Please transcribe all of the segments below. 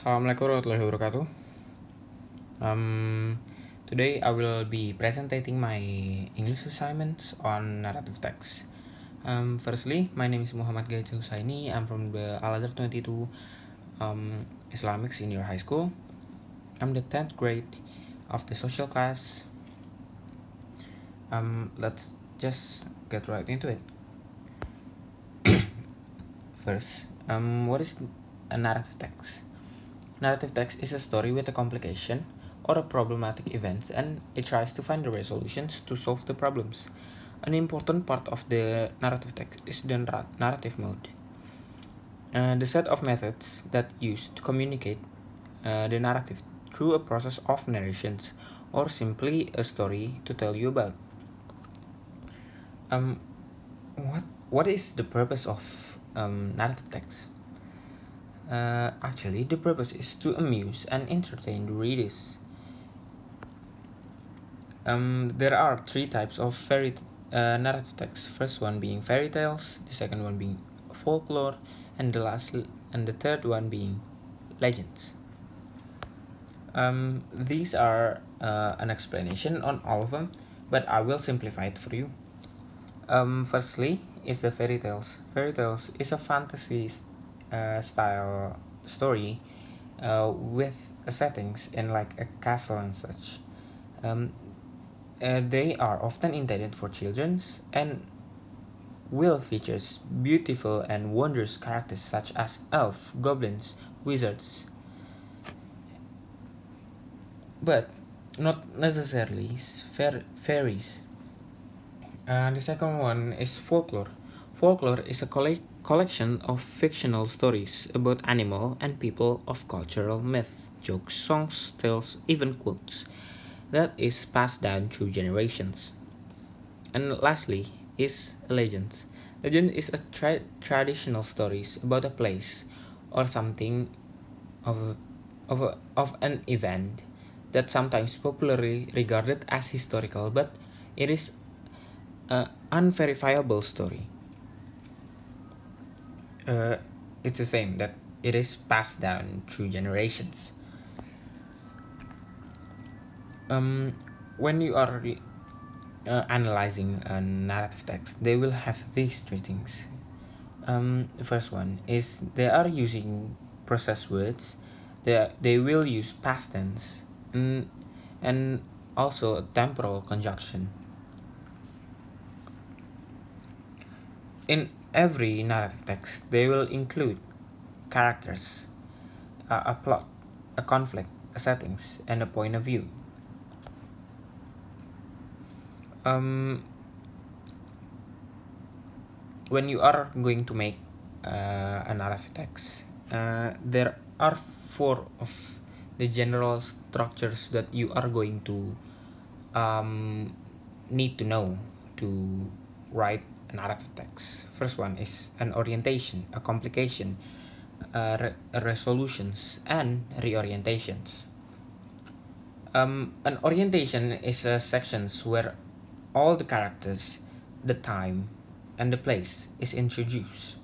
Assalamualaikum warahmatullahi wabarakatuh. Today I will be presenting my English assignments on narrative text. Firstly, my name is Muhammad Gaijul Husaini. I'm from the Al Azhar 22 Islamic Senior High School. I'm the 10th grade of the social class. Let's just get right into it. First, what is a narrative text? Narrative text is a story with a complication or a problematic event, and it tries to find the resolutions to solve the problems. An important part of the narrative text is the narrative mode, the set of methods that use to communicate the narrative through a process of narrations or simply a story to tell you about. What is the purpose of narrative text? Actually, the purpose is to amuse and entertain the readers. There are three types of narrative text. First one being fairy tales, the second one being folklore, and the third one being legends. These are an explanation on all of them, but I will simplify it for you. Firstly, is the fairy tales. Fairy tales is a fantasy style story with settings in like a castle and such. They are often intended for children and will features beautiful and wondrous characters such as elves, goblins, wizards, but not necessarily fairies. The second one is folklore. Folklore is a collection of fictional stories about animal and people of cultural myth, jokes, songs, tales, even quotes that is passed down through generations. And lastly is legends. Legend is a traditional stories about a place or something of an event that sometimes popularly regarded as historical, but it is an unverifiable story. It's the same that it is passed down through generations. When you are analyzing a narrative text, they will have these three things. The first one is they are using processed words. They will use past tense and also a temporal conjunction. In every narrative text, they will include characters, a plot, a conflict, a settings, and a point of view. When you are going to make a narrative text, there are four of the general structures that you are going to need to know to write a narrative text. First one is an orientation, a complication, resolutions, and reorientations. An orientation is a sections where all the characters, the time, and the place is introduced.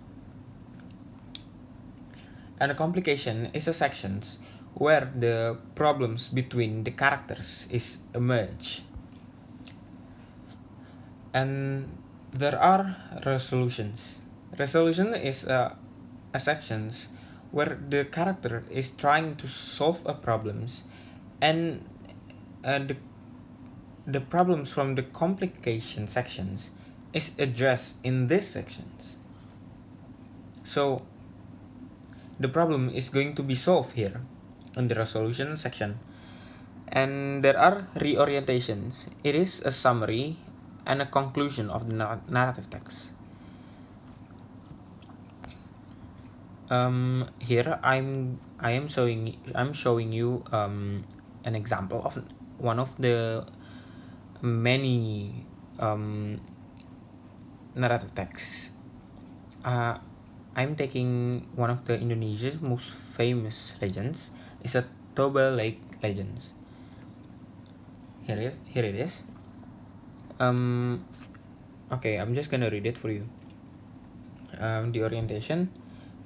And a complication is a sections where the problems between the characters is emerge. And there are resolutions. Resolution is a sections where the character is trying to solve a problems and the problems from the complication sections is addressed in these sections. So the problem is going to be solved here in the resolution section. And there are reorientations. It is a summary and a conclusion of the narrative text. Here I'm showing you an example of one of the many narrative texts. I'm taking one of the Indonesia's most famous legends. It's a Toba Lake Legends. Here it is. Okay, I'm just gonna read it for you. The orientation.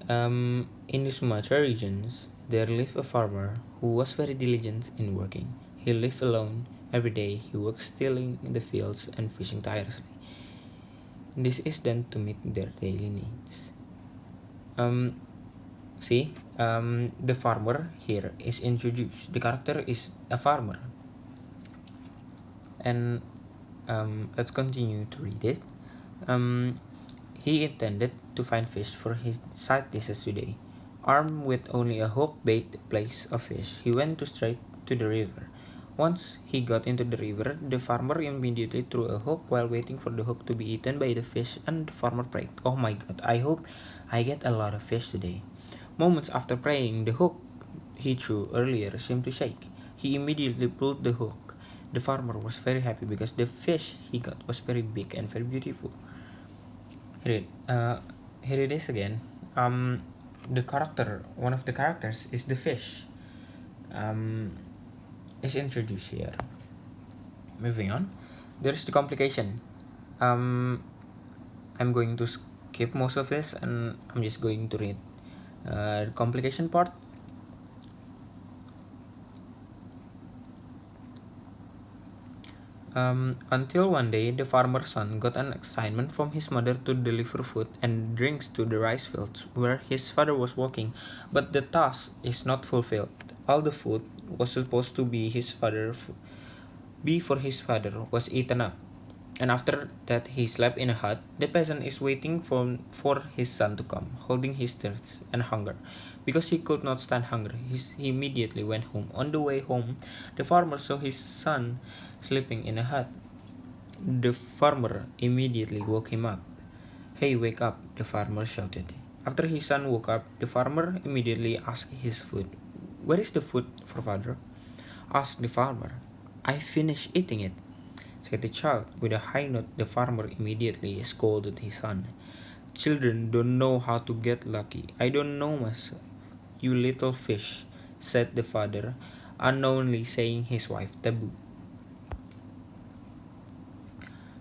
In the Sumatra regions, there lived a farmer who was very diligent in working. He lived alone. Every day he worked tilling in the fields and fishing tirelessly. This is done to meet their daily needs. Um, See, the farmer here is introduced. The character is a farmer, and let's continue to read it. Um, he intended to find fish for his side dishes today. Armed with only a hook-bait place of fish, he went straight to the river. Once he got into the river, the farmer immediately threw a hook while waiting for the hook to be eaten by the fish, and the farmer prayed, "Oh my God, I hope I get a lot of fish today." Moments after praying, the hook he threw earlier seemed to shake. He immediately pulled the hook. The farmer was very happy because the fish he got was very big and very beautiful. Here it, uh, Here it is again. One of the characters is the fish. Um, is introduced here. Moving on, there is the complication. Um, I'm going to skip most of this, and I'm just going to read the complication part. Until one day, the farmer's son got an assignment from his mother to deliver food and drinks to the rice fields where his father was working, but the task is not fulfilled. All the food was supposed to be for his father was eaten up, and after that he slept in a hut. The peasant is waiting for his son to come, holding his thirst and hunger. Because he could not stand hunger, he immediately went home. On the way home, the farmer saw his son sleeping in a hut. The farmer immediately woke him up. "Hey, wake up," the farmer shouted. After his son woke up, the farmer immediately asked his food. "Where is the food for father?" asked the farmer. "I finished eating it," said the child. With a high note, the farmer immediately scolded his son. "Children don't know how to get lucky. I don't know myself, you little fish," said the father, unknowingly saying his wife taboo.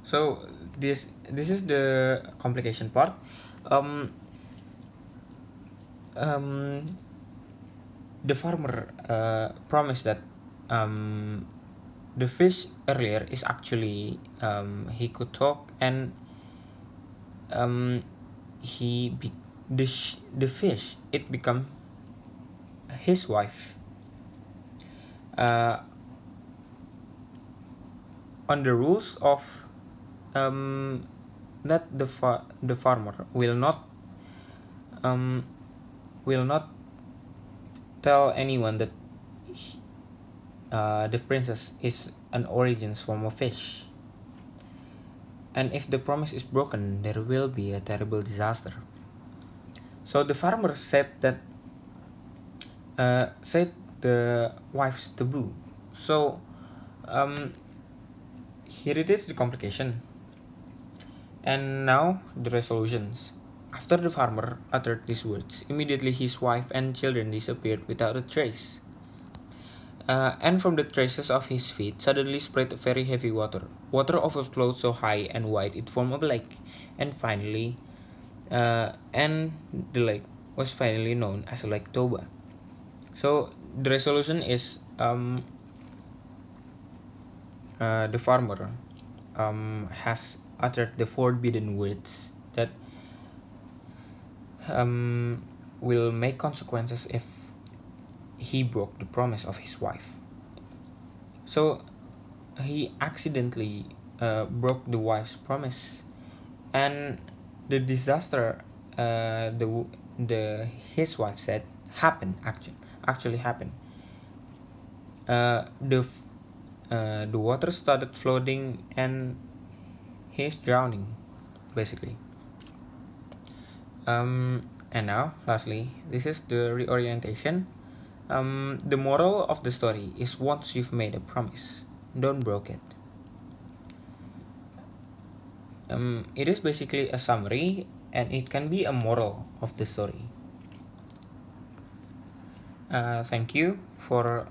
So this is the complication part. Um, um, the farmer promised that the fish earlier is actually he could talk, and um, the fish it become his wife. Uh, on the rules of that the farmer um, will not tell anyone that the princess is an origins from a fish. And if the promise is broken, there will be a terrible disaster. So the farmer said the wife's taboo. So um, here it is the complication. And now the resolutions. After the farmer uttered these words, immediately his wife and children disappeared without a trace. And from the traces of his feet suddenly spread very heavy water. Water overflowed so high and wide it formed a lake, and and the lake was finally known as Lake Toba. So the resolution is the farmer has uttered the forbidden words that will make consequences if he broke the promise of his wife. So he accidentally broke the wife's promise, and the disaster the his wife said happened actually happened. The water started flooding, and he's drowning, basically. And now, lastly, this is the reorientation. The moral of the story is once you've made a promise, don't break it. It is basically a summary, and it can be a moral of the story. Thank you for